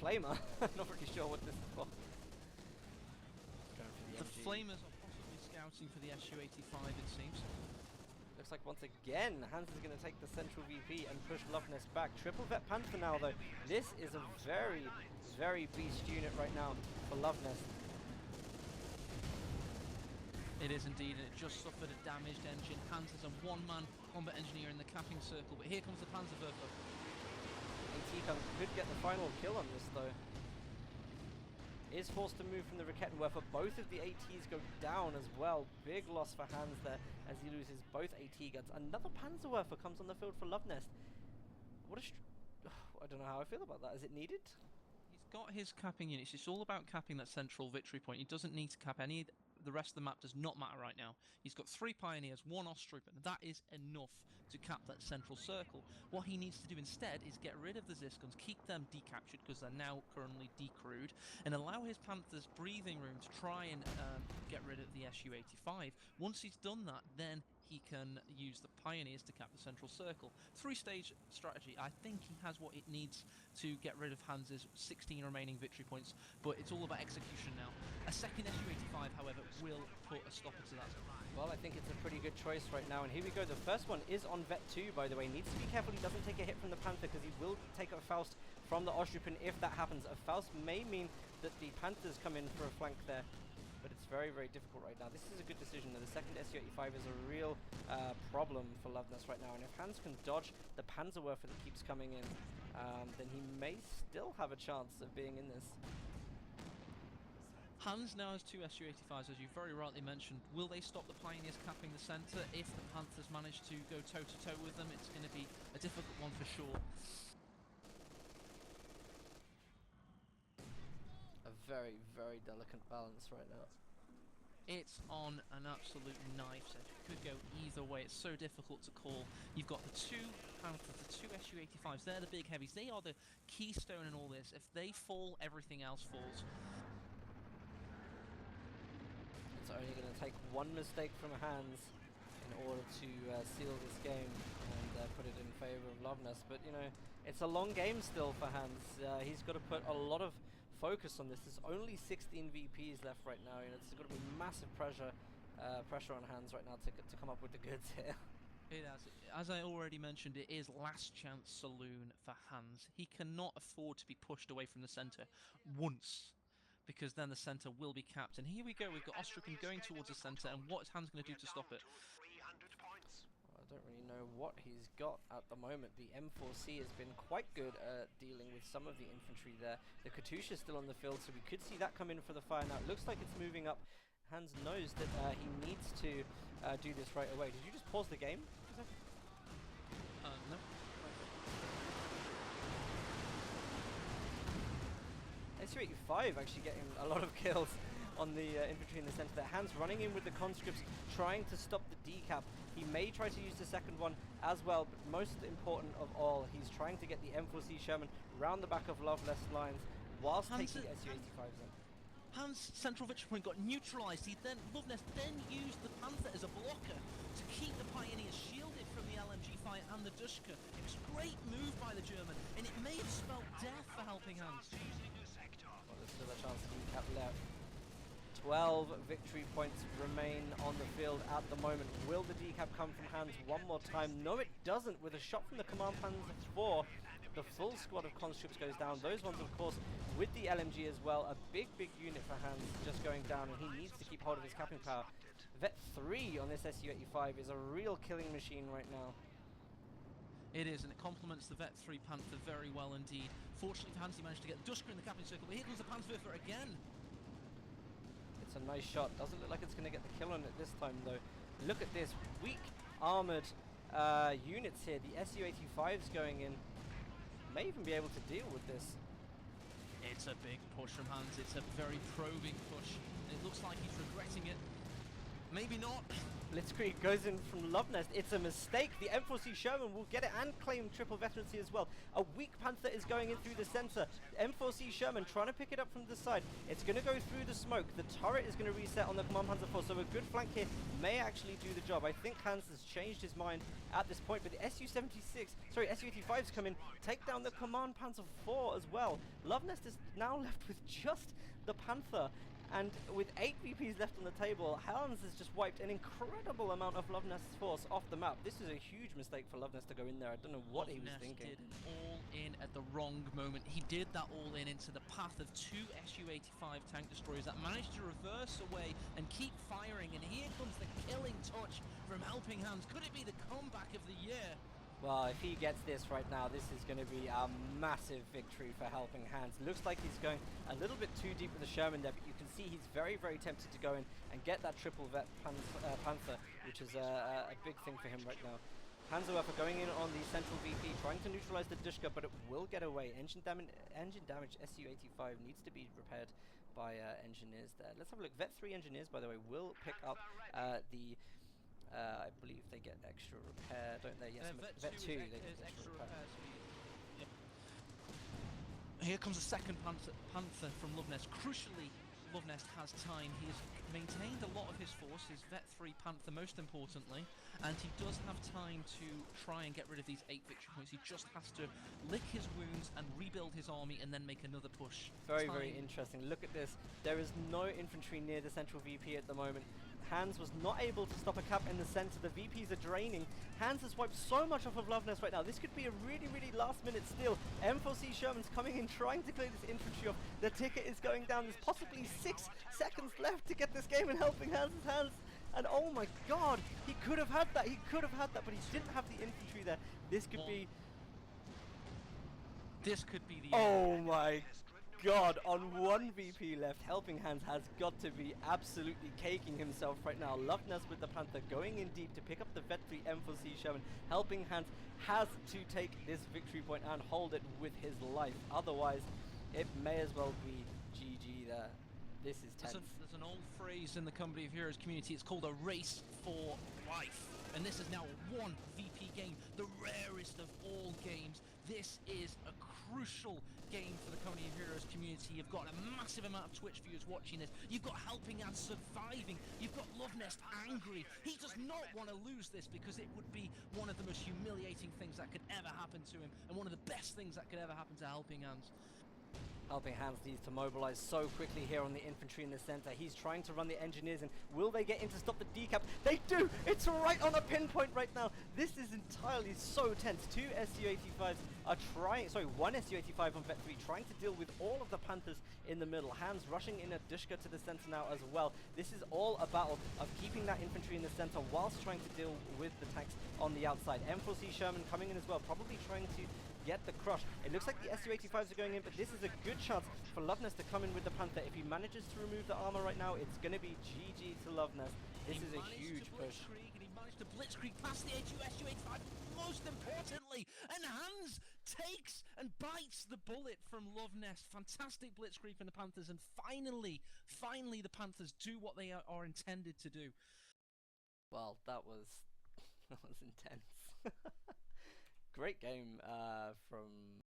Flamer. Not really sure what this is for. The Flamers are possibly scouting for the SU-85, it seems. Looks like once again, Hans is going to take the central VP and push Luvnest back. Triple Vet Panther now, though. This is a very, very beast unit right now for Luvnest. It is indeed, and it just suffered a damaged engine. Hans is a one-man combat engineer in the capping circle, but here comes the Panzerwerfer. AT could get the final kill on this, though. Is forced to move from the Rakettenwerfer. Both of the ATs go down as well. Big loss for Hans there as he loses both AT guns. Another Panzerwerfer comes on the field for Luvnest. What a... I don't know how I feel about that. Is it needed? He's got his capping units. It's all about capping that central victory point. He doesn't need to cap any... The rest of the map does not matter right now. He's got 3 Pioneers, 1 Ostrooper, and that is enough to cap that central circle. What he needs to do instead is get rid of the Ziskuns, keep them decaptured because they're now currently decrewed, and allow his Panthers breathing room to try and get rid of the Su-85. Once he's done that, then he can use the Pioneers to cap the central circle. 3-stage strategy. I think he has what it needs to get rid of Hans's 16 remaining victory points, but it's all about execution now. A second Su-85, however, will put a stopper to that. Well, I think it's a pretty good choice right now, and here we go. The first one is on Vet 2, by the way. Needs to be careful he doesn't take a hit from the Panther, because he will take a Faust from the Ostrooper if that happens. A Faust may mean that the Panthers come in for a flank there, but it's very, very difficult right now. This is a good decision. The second Su-85 is a real problem for Luvnest right now, and if Hans can dodge the Panzerwerfer that keeps coming in, then he may still have a chance of being in this. Hans now has 2 Su-85s, as you very rightly mentioned. Will they stop the Pioneers capping the centre? If the Panthers manage to go toe-to-toe with them, it's going to be a difficult one for sure. A very, very delicate balance right now. It's on an absolute knife edge. It could go either way. It's so difficult to call. You've got the 2 Panthers, the 2 Su-85s. They're the big heavies. They are the keystone in all this. If they fall, everything else falls. It's only going to take one mistake from Hans in order to seal this game and put it in favour of Luvnest. But, you know, it's a long game still for Hans. He's got to put a lot of focus on this. There's only 16 VPs left right now. You know, it's got to be massive pressure on Hans right now to come up with the goods here. It has. As I already mentioned, it is last chance saloon for Hans. He cannot afford to be pushed away from the centre once, because then the centre will be capped. And here we go, we've got Ostrooper going towards the centre, and what is Hans going to do to stop it? Well, I don't really know what he's got at the moment. The M4C has been quite good at dealing with some of the infantry there. The Katyusha is still on the field, so we could see that come in for the fire now. It looks like it's moving up. Hans knows that he needs to do this right away. Did you just pause the game? No. Su-85 actually getting a lot of kills on the infantry in the centre there. Hans running in with the conscripts, trying to stop the decap. He may try to use the second one as well, but most important of all, he's trying to get the M4C Sherman round the back of Luvnest lines whilst taking Su-85s in. Hans' central victory point got neutralised. Luvnest then used the Panther as a blocker to keep the Pioneers shielded from the LMG fire and the Dushka. It was a great move by the German, and it may have spelled death for Helping Hands. Well, there's still a chance of decap left. 12 victory points remain on the field at the moment. Will the decap come from Hans one more time? No, it doesn't. With a shot from the Command Panzer 4, the full squad of conscripts goes down. Those ones, of course, with the LMG as well. A big, big unit for Hans just going down, and he needs to keep hold of his capping power. Vet 3 on this Su-85 is a real killing machine right now. It is, and it complements the Vet 3 Panther very well indeed. Fortunately for Hans, he managed to get the Dushka in the capping circle, but here comes the Panzerwerfer again. It's a nice shot. Doesn't look like it's going to get the kill on it this time, though. Look at this. Weak armoured units here. The Su-85's going in. May even be able to deal with this. It's a big push from Hans. It's a very probing push. And it looks like he's regretting it. Maybe not. Blitzkrieg goes in from Luvnest. It's a mistake. The M4C Sherman will get it and claim triple veterancy as well. A weak Panther is going in through the center. M4C Sherman trying to pick it up from the side. It's going to go through the smoke. The turret is going to reset on the Command Panzer 4, so a good flank here may actually do the job. I think Hans has changed his mind at this point, but the SU-85's come in, take down the Command Panzer 4 as well. Luvnest is now left with just the Panther. And with 8 VPs left on the table, Hans has just wiped an incredible amount of Luvnest's force off the map. This is a huge mistake for Luvnest to go in there. I don't know what he was thinking. Did an all-in at the wrong moment. He did that all-in into the path of 2 Su-85 tank destroyers that managed to reverse away and keep firing. And here comes the killing touch from Helping Hands. Could it be the comeback of the year? Well, if he gets this right now, this is going to be a massive victory for Helping Hands. Looks like he's going a little bit too deep with the Sherman there, but you can see he's very, very tempted to go in and get that triple vet Panther, which is a big thing for him right now. Panzerwerfer going in on the central VP, trying to neutralize the Dushka, but it will get away. Engine damage Su-85 needs to be repaired by engineers there. Let's have a look. Vet 3 engineers, by the way, will pick up I believe they get extra repair, don't they? Yes, Vet 2 they get extra repair. Here comes the second Panther from Luvnest. Crucially, Luvnest has time. He has maintained a lot of his force, his Vet 3 Panther most importantly, and he does have time to try and get rid of these 8 victory points. He just has to lick his wounds and rebuild his army and then make another push. Very, very interesting. Look at this. There is no infantry near the central VP at the moment. Hans was not able to stop a cap in the center. The VPs are draining. Hans has wiped so much off of Luvnest right now. This could be a really, really last minute steal. M4C Sherman's coming in, trying to clear this infantry off. The ticket is going down. There's possibly 6 seconds left to get this game in Helping Hands' hands. And oh my god, he could have had that. He could have had that, but he didn't have the infantry there. This could be... This could be the Oh my god, on 1 VP left, Helping Hands has got to be absolutely caking himself right now. Luvnest with the Panther going in deep to pick up the Vet 3 M4C Sherman. Helping Hands has to take this victory point and hold it with his life. Otherwise, it may as well be GG there. This is tense. There's an old phrase in the Company of Heroes community. It's called a race for life. And this is now a 1 VP game, the rarest of all games. This is a crucial game for the Company of Heroes community. You've got a massive amount of Twitch viewers watching this. You've got Helping Hands surviving. You've got Luvnest angry. He does not want to lose this because it would be one of the most humiliating things that could ever happen to him and one of the best things that could ever happen to Helping Hands. Helping Hands needs to mobilize so quickly here on the infantry in the center. He's trying to run the engineers in. Will they get in to stop the decap? They do! It's right on a pinpoint right now. This is entirely so tense. 2 Su-85s are trying, sorry, 1 Su-85 on Vet 3 trying to deal with all of the Panthers in the middle. Hands rushing in a Dushka to the center now as well. This is all a battle of keeping that infantry in the center whilst trying to deal with the tanks on the outside. M4C Sherman coming in as well, probably trying to get the crush. It looks like the Su-85s are going in, but this is a good chance for Luvnest to come in with the Panther. If he manages to remove the armor right now, it's going to be GG to Luvnest. This is a huge push. And he managed to blitzkrieg past the Su-85, most importantly, and Hans takes and bites the bullet from Luvnest. Fantastic blitzkrieg from the Panthers, and finally the Panthers do what they are intended to do. Well, that was intense. Great game from